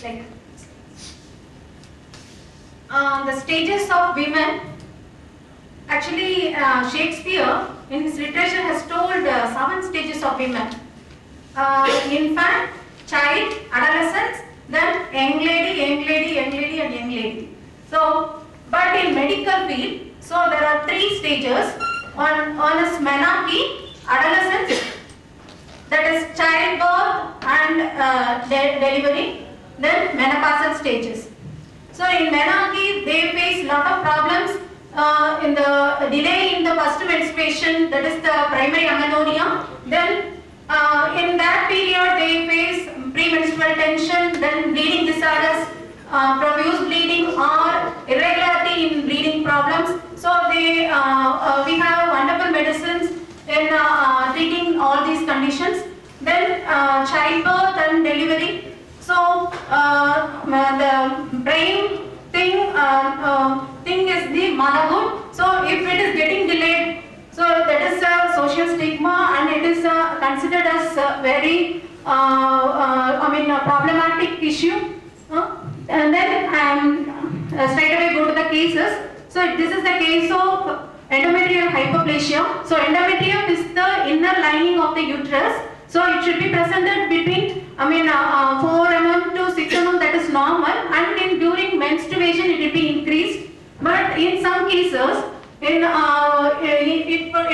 Like the stages of women. Actually, Shakespeare in his literature has told 7 stages of women. Infant, child, adolescence, then young lady, young lady, young lady, and young lady. So, but in medical field, so there are 3 stages. One is menarche, adolescence, that is childbirth and delivery, then menopausal stages. So in menarche, they face lot of problems in the delay in the first menstruation, that is the primary amenorrhea. Then in that period, they face premenstrual tension, then bleeding disorders, profuse bleeding or irregularity in bleeding problems. So they, we have wonderful medicines in treating all these conditions. Then childbirth and delivery. So the brain thing is the motherhood. So if it is getting delayed, so that is a social stigma and it is considered as a very problematic issue. And then straight away go to the cases. So this is the case of endometrial hyperplasia. So endometrium is the inner lining of the uterus. So it should be presented between 4 mm to 6 mm, that is normal, and during menstruation it will be increased. But in some cases, it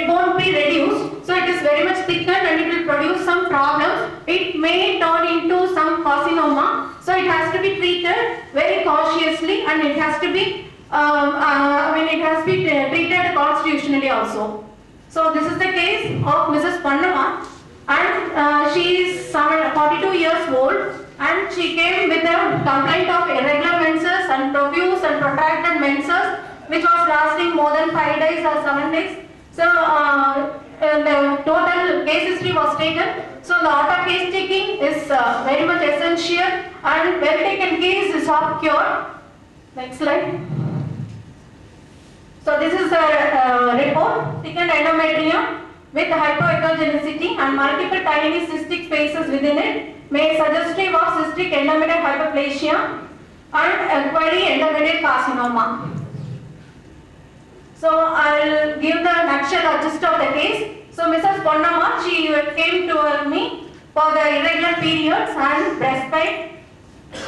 won't be reduced. So it is very much thickened and it will produce some problems. It may turn into some carcinoma. So it has to be treated very cautiously and it has to be it has to be treated constitutionally also. So this is the case of Mrs. Pannamma, and she is 42 years old, and she came with a complaint of irregular menses and profuse and protracted menses, which was lasting more than 5 days or 7 days. So the total case history was taken. So the auto case taking is very much essential, and well taken case is half cured. Next slide. So this is a report, thickened endometrium with hypoechogenicity and multiple tiny cystic spaces within it, may suggestive of cystic endometrial hyperplasia and query endometrial carcinoma. So I will give the nutshell gist of the case. So Mrs. Pannamma, she came to me for the irregular periods and breast pain,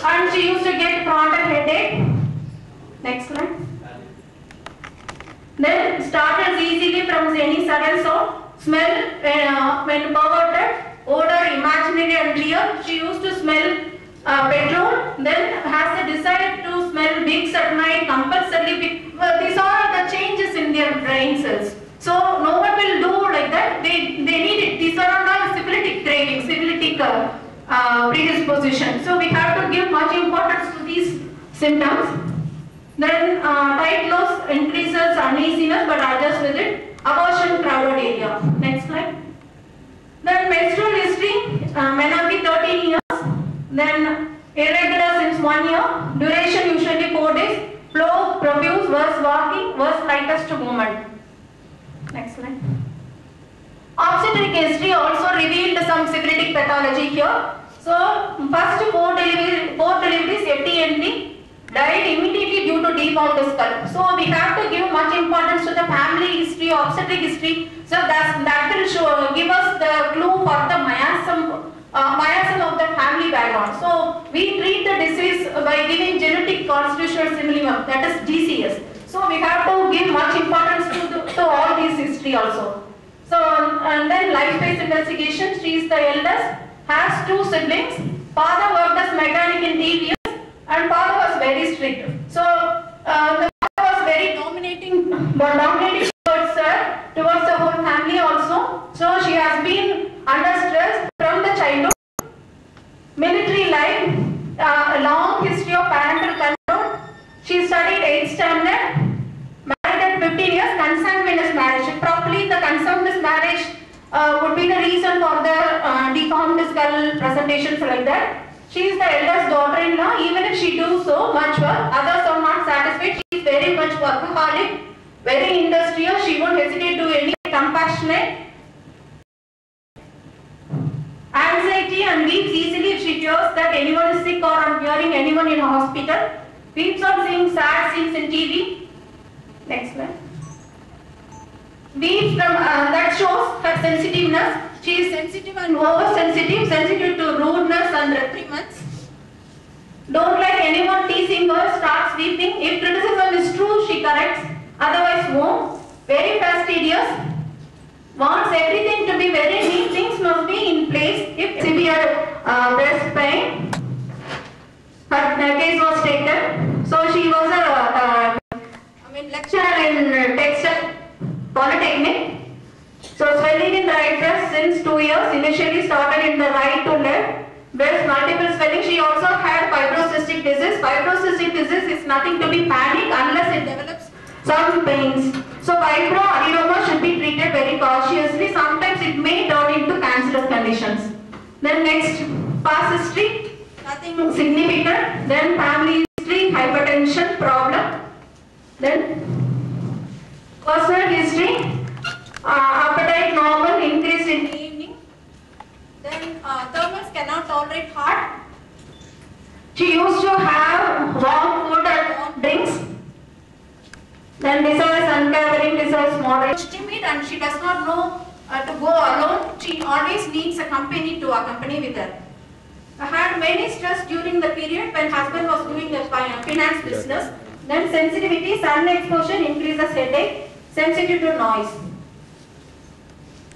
and she used to get chronic headache. Next slide. Then started easily from any sudden sound, smell when perverted, odor imaginary and real. She used to smell petrol, then has a desire to smell wigs at night compulsorily. These are the changes in their brain cells. So no one will do like that. They need it. These are all syphilitic cravings, syphilitic predisposition. So we have to give much importance to these symptoms. Then tight clothes increases uneasiness, but adjust with it. Abortion, crowded area. Next slide. Then menstrual history, menarche 13 years. Then irregular since 1 year. Duration usually 4 days. Flow, profuse, worse walking, worse lightest movement. Next slide. Obstetric history also revealed some syphilitic pathology here. So first 4 deliveries FTND. Died immediately due to deformed skull. So we have to give much importance to the family history, obstetric history. So that will give us the clue for the miasm of the family background. So we treat the disease by giving genetic constitutional similitude, that is GCS. So we have to give much importance to all these history also. So and then life phase investigation. She is the eldest, has 2 siblings. Father worked as mechanic in TVS. And father was very strict. So the father was very dominating towards her, towards the whole family also. So she has been under stress from the childhood. Military life, a long history of parental control. She studied 8th standard, married at 15 years, consanguineous marriage. Probably the consanguineous marriage would be the reason for the deformed skull presentations like that. She is the eldest daughter-in-law. Even if she do so much work, others are not satisfied. She is very much workaholic, very industrious. She won't hesitate to any compassionate. Anxiety and weeps easily if she fears that anyone is sick or on hearing anyone in a hospital. Keeps on seeing sad scenes in TV. Next slide. Weeps from that shows her sensitiveness. She is sensitive and oversensitive, sensitive to rudeness and reprimands. Don't like anyone teasing her, starts weeping. If criticism is true, she corrects. Otherwise, won't. Very fastidious. Wants everything to be very neat. Things must be in place. If severe breast pain, her case was taken. So she was a lecturer in textile polytechnic. So swelling in the right breast since 2 years. Initially started in the right to left. Breast multiple swelling. She also had fibrocystic disease. Fibrocystic disease is nothing to be panicked unless it develops some pains. So fibroadenoma should be treated very cautiously. Sometimes it may turn into cancerous conditions. Then next, past history, nothing significant. Then family history, hypertension problem. Then personal history, appetite normal, increase in the evening. Then thermals cannot tolerate hot. She used to have warm food and warm drinks. Then desires uncovering, desires moderate. Timid and she does not know to go alone. She always needs a company to accompany with her. I had many stress during the period when husband was doing a finance business. Then sensitivity, sun exposure increases headache, sensitive to noise.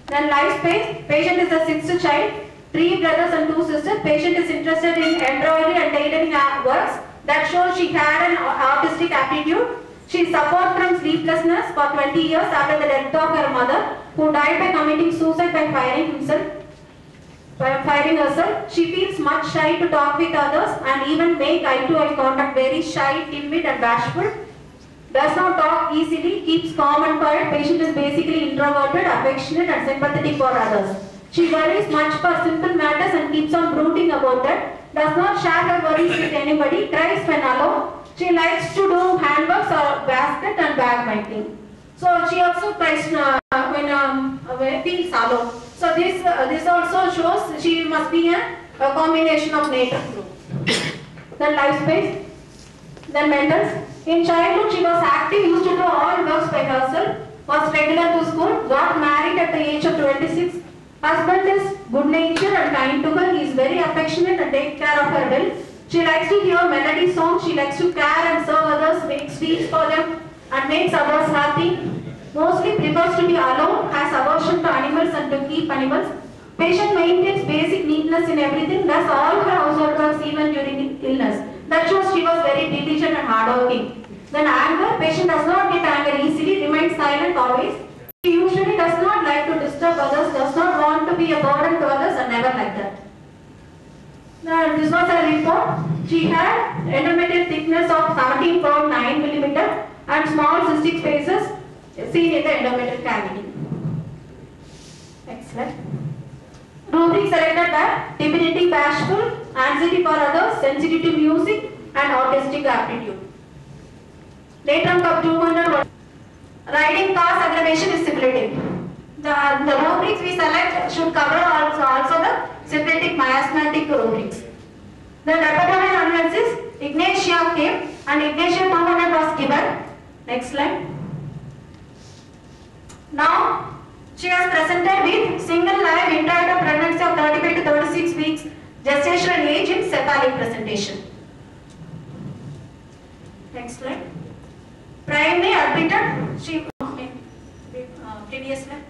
Then lifespan, patient is the sixth child, 3 brothers and 2 sisters. Patient is interested in embroidery and tailoring works. That shows she had an artistic aptitude. She suffered from sleeplessness for 20 years after the death of her mother, who died by committing suicide by firing herself. She feels much shy to talk with others and even make eye-to-eye contact. Very shy, timid and bashful. Does not talk easily, keeps calm and quiet. Patient is basically introverted, affectionate and sympathetic for others. She worries much for simple matters and keeps on brooding about that. Does not share her worries with anybody, cries when alone. She likes to do handworks or basket and bag making. So she also cries when feels alone. So this also shows she must be a combination of nature group. Then life space. Then mentals. In childhood she was active, used to do all works by herself, was regular to school, got married at the age of 26. Husband is good natured and kind to her. He is very affectionate and takes care of her well. She likes to hear melody songs. She likes to care and serve others, make sweets for them and makes others happy. Mostly prefers to be alone, has aversion to animals and to keep animals. Patient maintains basic neatness in everything, does all her household works even during illness. That shows she was very diligent and hardworking. Then anger, patient does not get angry easily, remains silent always. She usually does not like to disturb others, does not want to be a burden to others and never like that. Now, this was a report. She had endometrial thickness of 17.9 mm and small cystic spaces seen in the endometrial cavity. Excellent. Rubric selected by timidity, bashful, anxiety for others, sensitive to music and autistic aptitude. Later of 200. Riding cause aggravation is syphilitic. The rubrics we select should cover also the syphilitic miasmatic rubrics. The repertoire analysis, Ignatia came and Ignatia 200 was given. Next slide. Now she was presented with single live intrauterine pregnancy of 35 to 36 weeks gestational age in cephalic presentation. Next slide. Primary admitted, she previous slide.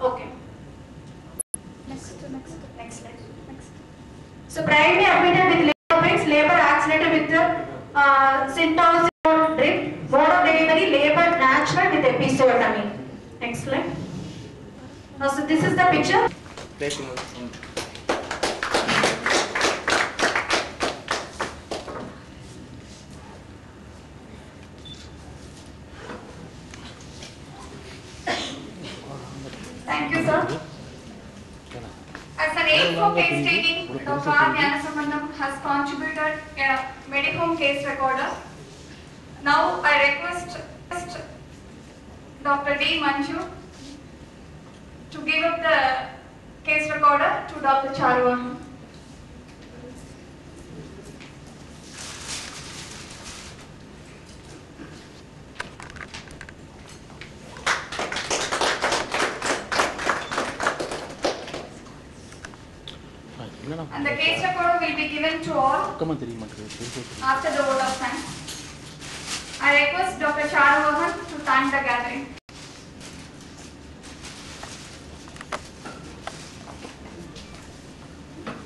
Okay. Next slide. So primary admitted with labor pains, labor accelerated with the symptoms drift, mode of delivery, labor natural with episiotomy. Next slide. Now, so this is the picture. Thank you, sir. As an aid for case taking, Dr. R. Gyanasambandam has contributed a Medihome case recorder. Now I request Dr. D. Manju to give up the case recorder to Dr. Charuvahan. The case record will be given to all after the vote of thanks. I request Dr. Charumohan to thank the gathering.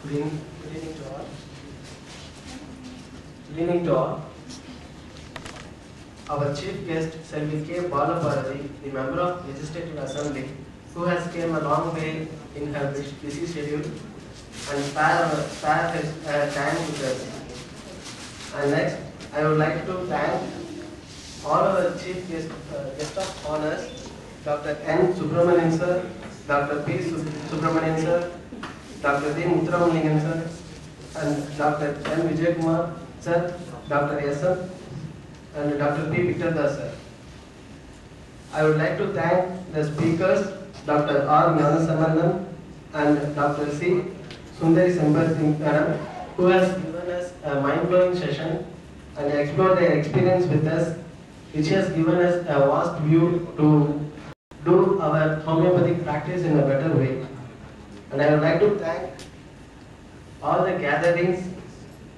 Good evening to all. Good evening to all. Our chief guest, Selvi K. Balabharati, the member of Legislative Assembly, who has came a long way in her busy schedule and spare her time with us. And next, I would like to thank all our chief guest of honors, Dr. N. Subramanian sir, Dr. P. Subramanian sir, Dr. D. Muthuramalingam sir, and Dr. N. Vijaykumar sir, Dr. S. M. and Dr. P. Victor Das sir. I would like to thank the speakers, Dr. R. Gnanasambanam and Dr. C. Sundari Sambarthi madam, who has given us a mind-blowing session and explored their experience with us, which has given us a vast view to do our homeopathic practice in a better way. And I would like to thank all the gatherings,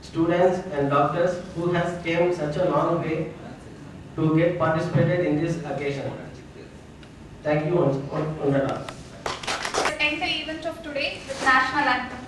students and doctors who has came such a long way to get participated in this occasion. Thank you on that. Let's end the event of today with National Anthem.